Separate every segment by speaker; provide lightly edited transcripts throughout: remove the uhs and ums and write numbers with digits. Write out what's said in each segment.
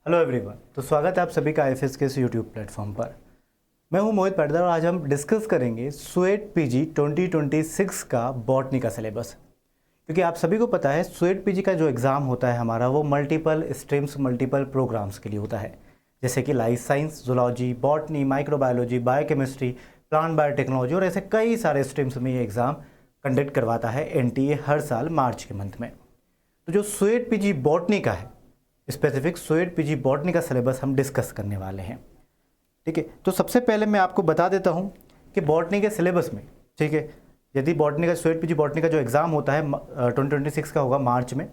Speaker 1: Hello everyone. तो स्वागत है आप सभी का आईएफएस के इस यूट्यूब प्लेटफॉर्म पर। मैं हूं मोहित पाटीदार और आज हम डिस्कस करेंगे स्वेट पीजी 2026 का बॉटनी का सिलेबस। क्योंकि आप सभी को पता है स्वेट पीजी का जो एग्ज़ाम होता है हमारा वो मल्टीपल स्ट्रीम्स मल्टीपल प्रोग्राम्स के लिए होता है, जैसे कि life science, zoology, botany, microbiology, biochemistry, plant biotechnology और ऐसे कई सारे स्ट्रीम्स में ये एग्ज़ाम कंडक्ट करवाता है एनटीए हर साल मार्च के मंथ में। तो जो स्वेट पीजी बॉटनी का है, स्पेसिफिक स्वेट पीजी बॉटनी का सिलेबस हम डिस्कस करने वाले हैं। ठीक है, तो सबसे पहले मैं आपको बता देता हूं कि बॉटनी के सिलेबस में, ठीक है, यदि बॉटनी का स्वेट पीजी बॉटनी का जो एग्ज़ाम होता है 2026 का होगा मार्च में,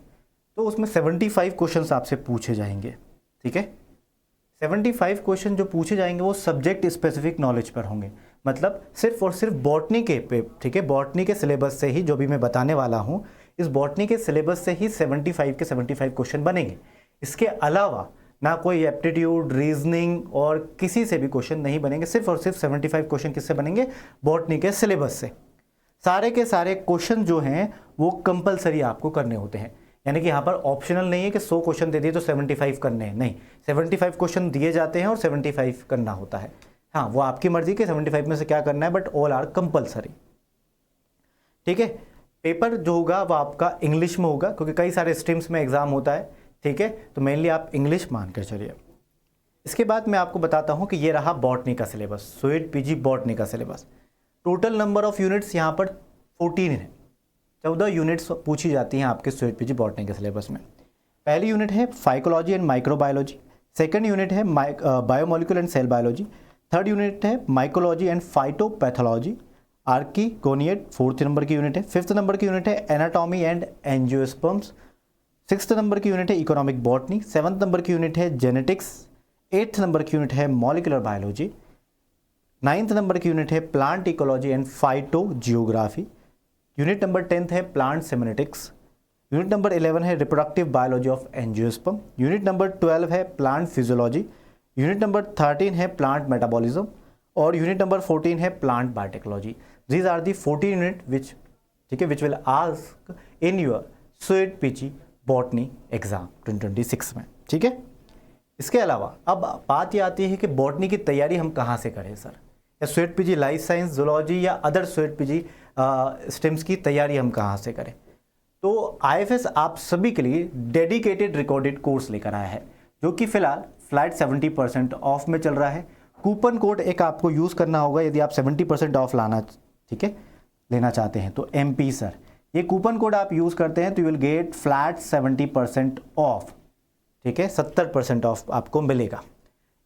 Speaker 1: तो उसमें 75 क्वेश्चंस आपसे पूछे जाएंगे। ठीक है, 75 क्वेश्चन जो पूछे जाएंगे वो सब्जेक्ट स्पेसिफिक नॉलेज पर होंगे, मतलब सिर्फ और सिर्फ बॉटनी के पे। ठीक है, बॉटनी के सिलेबस से ही जो भी मैं बताने वाला हूँ, इस बॉटनी के सिलेबस से ही 75 के 75 क्वेश्चन बनेंगे। इसके अलावा ना कोई एप्टीट्यूड, रीजनिंग और किसी से भी क्वेश्चन नहीं बनेंगे। सिर्फ और सिर्फ 75 क्वेश्चन किससे बनेंगे? बॉटनी के सिलेबस से। सारे के सारे क्वेश्चन जो हैं वो कंपलसरी आपको करने होते हैं, यानी कि यहाँ पर ऑप्शनल नहीं है कि 100 क्वेश्चन दे दिए तो 75 करने हैं, नहीं, 75 क्वेश्चन दिए जाते हैं और 75 करना होता है। हाँ, वो आपकी मर्जी के 75 में से क्या करना है, बट ऑल आर कंपलसरी। ठीक है, पेपर जो होगा वो आपका इंग्लिश में होगा, क्योंकि कई सारे स्ट्रीम्स में एग्जाम होता है। ठीक है, तो मेनली आप इंग्लिश मान कर चलिए। इसके बाद मैं आपको बताता हूँ कि ये रहा बॉटनी का सिलेबस, स्वेट पीजी बॉटनी का syllabus. Total number of units यहाँ पर 14 है, 14 यूनिट्स पूछी जाती हैं आपके स्वेट पीजी बॉटनी के सिलेबस में। पहली यूनिट है phycology and microbiology, second unit है biomolecular and cell biology, third unit है mycology and phytopathology, archegoniate fourth number की यूनिट है, फिफ्थ नंबर की यूनिट है anatomy and angiosperms, sixth number की यूनिट है इकोनॉमिक बॉटनी, सेवन्थ नंबर की unit है जेनेटिक्स, एट्थ नंबर की यूनिट है मॉलिकुलर बायोलॉजी, नाइन्थ नंबर की यूनिट है plant ecology and phytogeography, unit number 10 है प्लांट सेमेटिक्स, यूनिट नंबर 11 है reproductive biology of angiosperm, unit number 12 है plant physiology, unit number 13 है plant metabolism और unit number 14 है plant biotechnology. These are the 14 unit which, ठीक है, which will ask in your state PG botany exam 2026 में। ठीक है, इसके अलावा अब बात ये आती है कि बॉटनी की तैयारी हम कहाँ से करें सर, या sweat PG life science, zoology या अदर स्वेट पीजी स्ट्रीम्स की तैयारी हम कहाँ से करें। तो आईएफएस आप सभी के लिए डेडिकेटेड रिकॉर्डेड कोर्स लेकर आया है, जो कि फिलहाल फ्लैट 70% ऑफ में चल रहा है। कूपन कोड एक आपको यूज़ करना होगा यदि आप 70% ऑफ लाना, ठीक है, लेना चाहते हैं, तो MP सर, ये कूपन कोड आप यूज़ करते हैं तो you will get flat 70% of. ठीक है, 70% ऑफ आपको मिलेगा।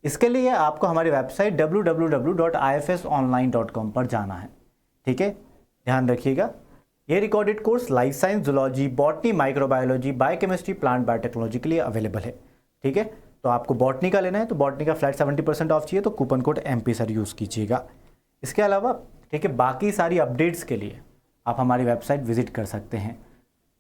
Speaker 1: इसके लिए आपको हमारी वेबसाइट www.ifsonline.com पर जाना है। ठीक है, ध्यान रखिएगा, ये recorded course life science, zoology, botany, microbiology, biochemistry, plant biotechnology के लिए अवेलेबल है। ठीक है, तो आपको बॉटनी का लेना है तो बॉटनी का फ्लैट 70% ऑफ चाहिए तो coupon code MP sir use कीजिएगा। इसके अलावा, ठीक है, बाकी सारी अपडेट्स के लिए आप हमारी वेबसाइट विजिट कर सकते हैं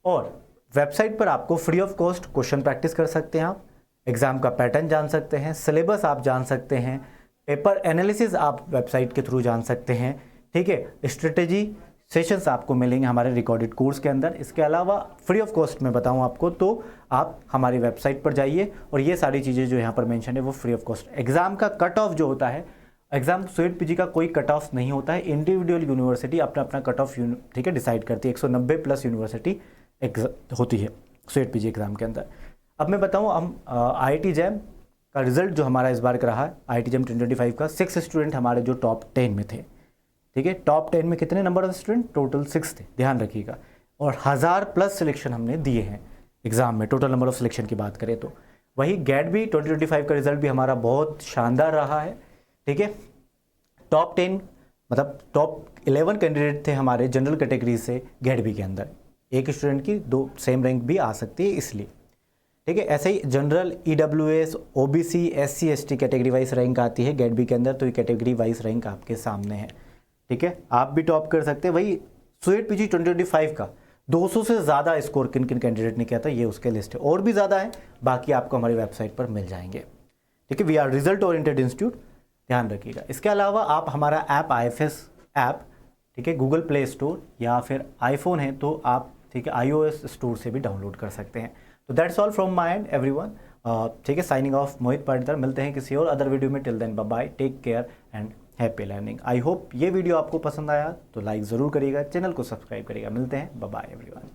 Speaker 1: और वेबसाइट पर आपको free of cost question practice कर सकते हैं, आप एग्ज़ाम का पैटर्न जान सकते हैं, सिलेबस आप जान सकते हैं, पेपर एनालिसिस आप वेबसाइट के थ्रू जान सकते हैं। ठीक है, स्ट्रेटेजी सेशंस आपको मिलेंगे हमारे रिकॉर्डेड कोर्स के अंदर। इसके अलावा फ्री ऑफ कॉस्ट में बताऊं आपको तो आप हमारी वेबसाइट पर जाइए और ये सारी चीज़ें जो यहाँ पर मेंशन है वो फ्री ऑफ कॉस्ट। एग्ज़ाम का कट ऑफ जो होता है, एग्जाम स्वेट पीजी का कोई कट ऑफ नहीं होता है, इंडिविजुअल यूनिवर्सिटी अपना अपना कट ऑफ, ठीक है, डिसाइड करती है। 190 प्लस यूनिवर्सिटी होती है स्वेट पीजी एग्जाम के अंदर। अब मैं बताऊं, हम IIT जैम का रिजल्ट जो हमारा इस बार का रहा है, IIT जैम 2025 का 6 स्टूडेंट हमारे जो टॉप 10 में थे। ठीक है, टॉप 10 में कितने नंबर ऑफ स्टूडेंट? टोटल 6 थे, ध्यान रखिएगा, और 1000+ सिलेक्शन हमने दिए हैं एग्जाम में, टोटल नंबर ऑफ सिलेक्शन की बात करें तो। वही गेट भी 2025 का रिजल्ट भी हमारा बहुत शानदार रहा है। ठीक है, टॉप 10 मतलब टॉप 11 कैंडिडेट थे हमारे जनरल कैटेगरी से गेट बी के अंदर। एक स्टूडेंट की 2 सेम रैंक भी आ सकती है इसलिए। ठीक है, ऐसे ही general, EWS, OBC, SC ST category wise rank आती है गेट बी के अंदर, तो ये कैटेगरी वाइज रैंक आपके सामने है। ठीक है, आप भी टॉप कर सकते हैं। वही स्वेट पीजी 2025 का 200 से ज़्यादा स्कोर किन किन कैंडिडेट ने किया था, ये उसके लिस्ट है, और भी ज़्यादा है, बाकी आपको हमारी वेबसाइट पर मिल जाएंगे। ठीक है, we are result oriented institute, ध्यान रखिएगा। इसके अलावा आप हमारा ऐप IFS ऐप, ठीक है, गूगल प्ले स्टोर या फिर आईफोन है तो आप, ठीक है, iOS स्टोर से भी डाउनलोड कर सकते हैं। तो that's all from my and everyone. ठीक है, साइनिंग ऑफ मोहित पाटीदार। मिलते हैं किसी और अदर वीडियो में। Till then bye bye, take care and happy learning. I hope ये वीडियो आपको पसंद आया तो लाइक ज़रूर करिएगा, चैनल को सब्सक्राइब करिएगा। मिलते हैं, बाय बाय एवरीवन।